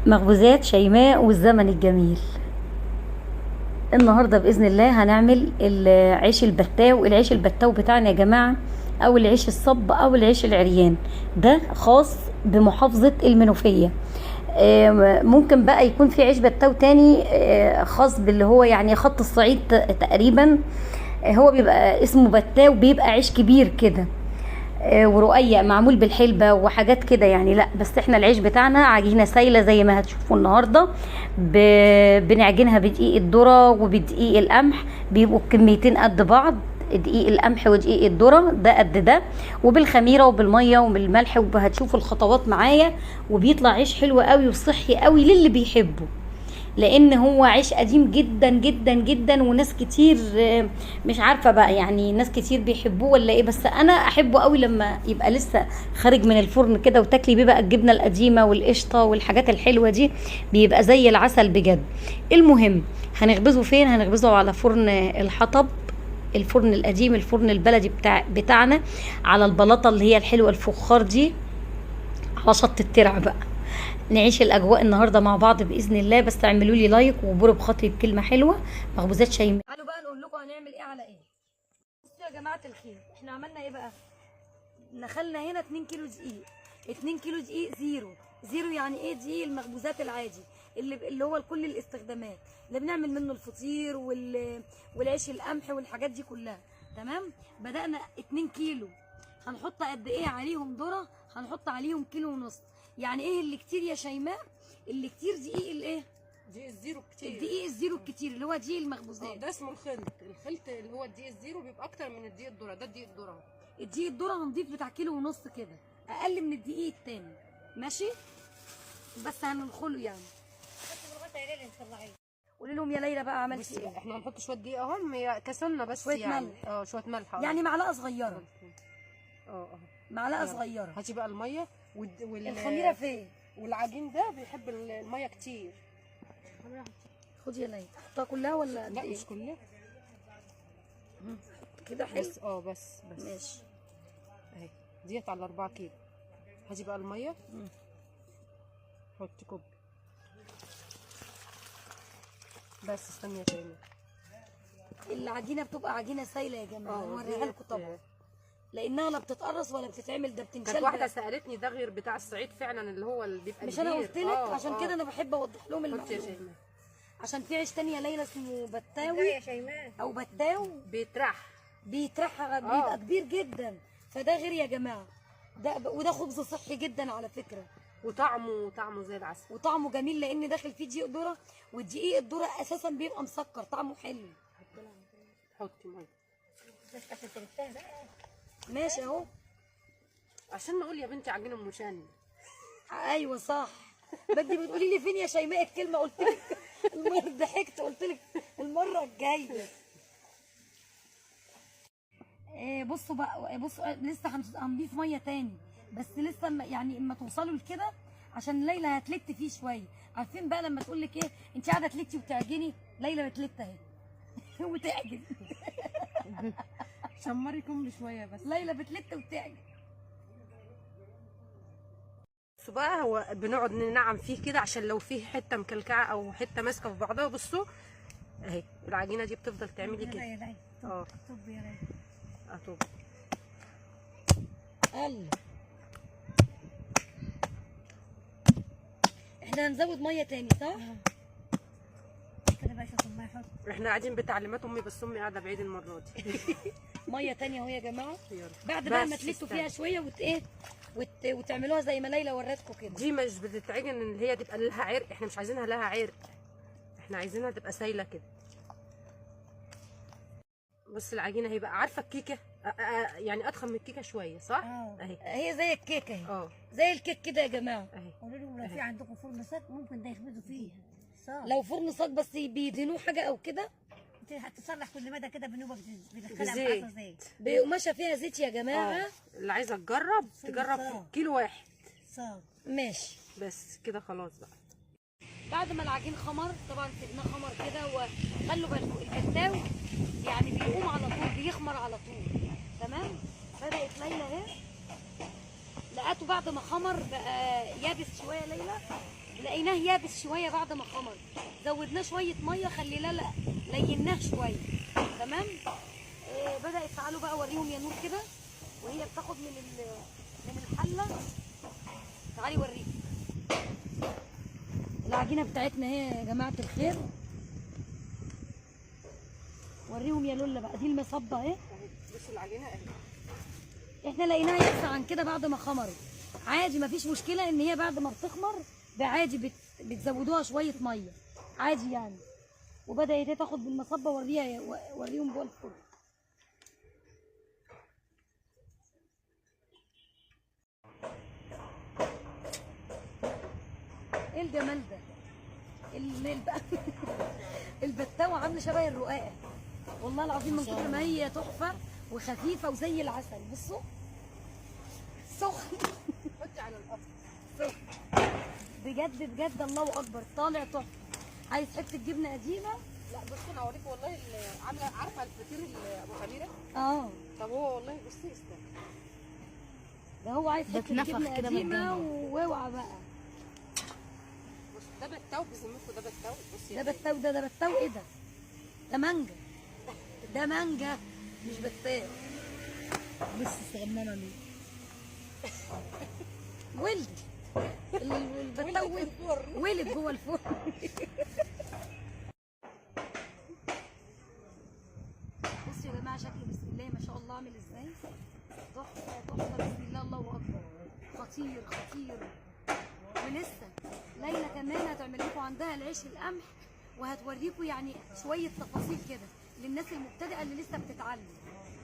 مخبوزات شيماء والزمن الجميل. النهارده باذن الله هنعمل العيش البتاو. العيش البتاو بتاعنا يا جماعه، او العيش الصب او العيش العريان، ده خاص بمحافظه المنوفيه. ممكن بقى يكون في عيش بتاو تاني خاص باللي هو يعني خط الصعيد تقريبا. هو بيبقى اسمه بتاو، بيبقى عيش كبير كده ورقيق معمول بالحلبة وحاجات كده يعني. لا بس احنا العيش بتاعنا عجينة سايلة زي ما هتشوفوا النهاردة. بنعجنها بدقيق الذرة وبدقيق القمح، بيبقوا كميتين قد بعض، دقيق القمح ودقيق الذرة ده قد ده، وبالخميرة وبالمية وبالملح، وهتشوفوا الخطوات معايا. وبيطلع عيش حلو قوي وصحي قوي للي بيحبه، لان هو عيش قديم جدا جدا جدا، وناس كتير مش عارفه بقى يعني ناس كتير بيحبوه ولا ايه، بس انا احبه قوي لما يبقى لسه خارج من الفرن كده وتاكلي بيه بقى الجبنه القديمه والقشطه والحاجات الحلوه دي، بيبقى زي العسل بجد. المهم هنخبزه فين؟ هنخبزه على فرن الحطب، الفرن القديم، الفرن البلدي بتاعنا، على البلاطه اللي هي الحلوه الفخار دي، على شط الترع بقى. نعيش الاجواء النهارده مع بعض باذن الله. بس تعملوا لي لايك وبروا بخاطري بكلمه حلوه. مخبوزات شيماء. تعالوا بقى نقول لكم هنعمل ايه على ايه. بصوا يا جماعه الخير، احنا عملنا ايه بقى؟ نخلنا هنا 2 كيلو دقيق. 2 كيلو دقيق زيرو يعني ايه؟ دقيق المخبوزات العادي اللي هو لكل الاستخدامات، اللي بنعمل منه الفطير والعيش القمح والحاجات دي كلها. تمام. بدأنا 2 كيلو، هنحط قد ايه عليهم ذره؟ هنحط عليهم كيلو ونص. يعني ايه اللي كتير يا شيماء؟ اللي كتير دقيق الايه؟ دقيق الزيرو كتير. الدقيق الزيرو الكتير اللي هو دقيق المخبوزات. ده اسمه الخلط اللي هو الدقيق الزيرو بيبقى اكتر من الدقيق الذره. ده الدقيق الذره. الدقيق الذره هنضيف بتاع كيلو ونص كده، اقل من الدقيق التاني، ماشي؟ بس هندخله يعني. قولي لهم يا ليلى بقى عملتي ايه؟ احنا هنحط شويه دقيق اهم، هي كسلنا بس شوية يعني ملح. شويه ملح يعني معلقه صغيره. اه معلقه صغيره. هاتي بقى الميه الخميره فين؟ والعجين ده بيحب الميه كتير. خدي يا ليلى، حطها كلها ولا قد لا ايه؟ مش كلها كده حلو. بس بس ماشي اهي ديت على 4 كيلو. هاتي بقى الميه، حطي كوب بس. استني يا كريمه، العجينه بتبقى عجينه سايله يا جماعه، هوريها لكم طبعا، لانها لا بتتقرص ولا بتتعمل، ده بتنشل. كانت واحده سالتني ده غير بتاع الصعيد فعلا اللي هو اللي بيبقى مش انا قلت لك؟ عشان كده انا بحب اوضح لهم المعلومه. المعلومه. عشان في عيش تاني يا ليلى اسمه بتاوي يا شيماء او بتاو، بيترح بيبقى كبير جدا، فده غير يا جماعه. وده خبز صحي جدا على فكره، وطعمه زي العسل، وطعمه جميل لان داخل فيه دقيق ذره، والدقيق الذره اساسا بيبقى مسكر، طعمه حلو. حطي ميه بس عشان تلفها بقى. ماشي اهو. عشان نقول يا بنتي عجين ام شان. ايوه صح. بدي بتقولي لي فين يا شيماء الكلمه؟ قلت لك المره ضحكت، قلت لك المره الجايه. بصوا بقى، بصوا لسه هنضيف ميه تاني، بس لسه يعني اما توصلوا لكده، عشان ليلى هتلت فيه شويه. عارفين بقى لما تقول لك ايه؟ انت قاعده تلتي وتعجني، ليلى بتلت اهي وتعجن. شمريكم شويه بس. ليلى بتلت وتعجن. بصوا بقى، هو بنقعد ننعم فيه كده عشان لو فيه حته مكلكعه او حته ماسكه في بعضها. بصوا اهي العجينه دي بتفضل تعملي كده. طب يا ليلى اطب احنا هنزود ميه تاني صح؟ كده بقى عشان الميه حط. احنا قاعدين بتعليمات امي، بس امي قاعده بعيد المره دي. ميه تانية اهو يا جماعه. يلا. بعد بقى ما تلتوا فيها شويه وتعملوها زي ما ليلى ورتكم كده. دي مش بتتعجن ان هي تبقى لها عرق، احنا مش عايزينها لها عرق، احنا عايزينها تبقى سايله كده. بص العجينه هيبقى عارفه الكيكه، يعني ادخن من الكيكه شويه صح؟ اهي هي زي الكيكه اهي. اه زي الكيك كده يا جماعه. اهي. قولوا لهم لو في عندكم فرن صاج ممكن ده يخبزوا فيه صاج. لو فرن صاج بس بيدهنوه حاجه او كده، انت هتصلح كل مدى كده بنوبه بتدخلها بزيت. بعصا زيت بقماشه فيها زيت يا جماعه. اللي عايزه تجرب صاج. كيلو واحد صاج. ماشي. بس كده خلاص بقى. بعد ما العجين خمر طبعا سيبناه خمر كده، وخلوا بالكم البتاو يعني بيقوم على طول، بيخمر على طول. تمام. بدات ليلى اهي، لقيته بعد ما خمر بقى يابس شويه ليلى، لقيناه يابس شويه بعد ما خمر، زودناه شويه ميه خليناه ليناه شويه. تمام. بدات. تعالوا بقى اوريهم يا نور كده وهي بتاخد من الحله. تعالي اوريكم العجينه بتاعتنا اهي يا جماعه الخير. وريهم يا لولا بقى، دي المصبه اهي. بصوا العجينه اهي. احنا لقيناها يابسه عن كده بعد ما خمرت. عادي مفيش مشكله ان هي بعد ما بتخمر عادي بتزودوها شويه ميه عادي يعني. وبدات تاخد بالمصبه. وريهم جوه الفرن. ايه الجمال ده؟ البتاوه عامله شبه الرقاقه والله العظيم، من كتر ما هي تحفه وخفيفه وزي العسل. بصوا سخن. حطي على الارض. سخن بجد بجد. الله اكبر طالع تحفه. عايز حته جبنه قديمه؟ لا بصوا انا هوريكم والله عامله، عارفه الفطير ابو خميره؟ اه طب هو والله بصي استنى. ده هو عايز حته جبنه قديمه واوعى بقى. بص ده بتاو بذمتكم، ده بتاو. بصي ده بتاو. ده بتاو. ايه ده؟ ده مانجا. ده مانجا مش بتاو. بص صغننه ليه. ولد البتاو ولد جوه الفرن. بصوا يا جماعه شكله بسم الله ما شاء الله عامل ازاي. تحفه تحفه بسم الله. الله اكبر. خطير خطير. ولسه ليلى كمان هتعمل لكم عندها العيش القمح وهتوريكم يعني شويه تفاصيل كده للناس المبتدئه اللي لسه بتتعلم.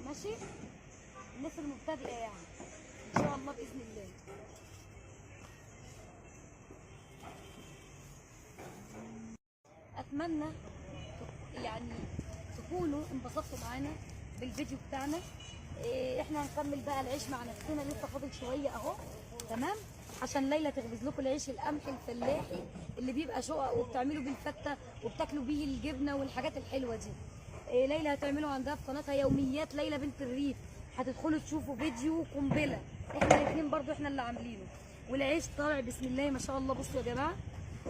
ماشي. الناس المبتدئه يعني ان شاء الله باذن الله. اتمنى يعني تكونوا انبسطتوا معانا بالفيديو بتاعنا. احنا هنكمل بقى العيش مع نفسنا، لسه فاضل شويه اهو. تمام. عشان ليلى تخبز لكم العيش القمح الفلاحي اللي بيبقى شقق وبتعملوا بيه الفته وبتاكلوا بيه الجبنه والحاجات الحلوه دي. ليلى هتعملوا عندها في قناتها يوميات ليلى بنت الريف. هتدخلوا تشوفوا فيديو قنبله احنا الاثنين برضو احنا اللي عاملينه. والعيش طالع بسم الله ما شاء الله. بصوا يا جماعه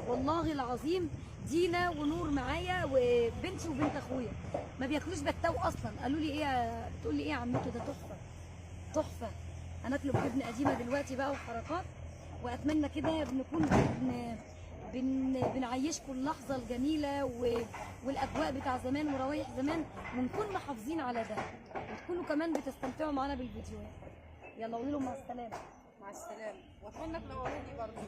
والله العظيم دينا ونور معايا وبنتي وبنت اخويا ما بياكلوش بتاو اصلا. قالوا لي ايه؟ بتقول لي ايه يا عمته؟ ده تحفه تحفه. هناكله بجبنه قديمه دلوقتي بقى وحركات. واتمنى كده بنكون بنعيشكم اللحظه الجميله والاجواء بتاع زمان وروايح زمان ونكون محافظين على ده وتكونوا كمان بتستمتعوا معانا بالفيديوهات. يلا قولوا لهم مع السلامه. مع السلامه. واتمنى تنوروني برضه.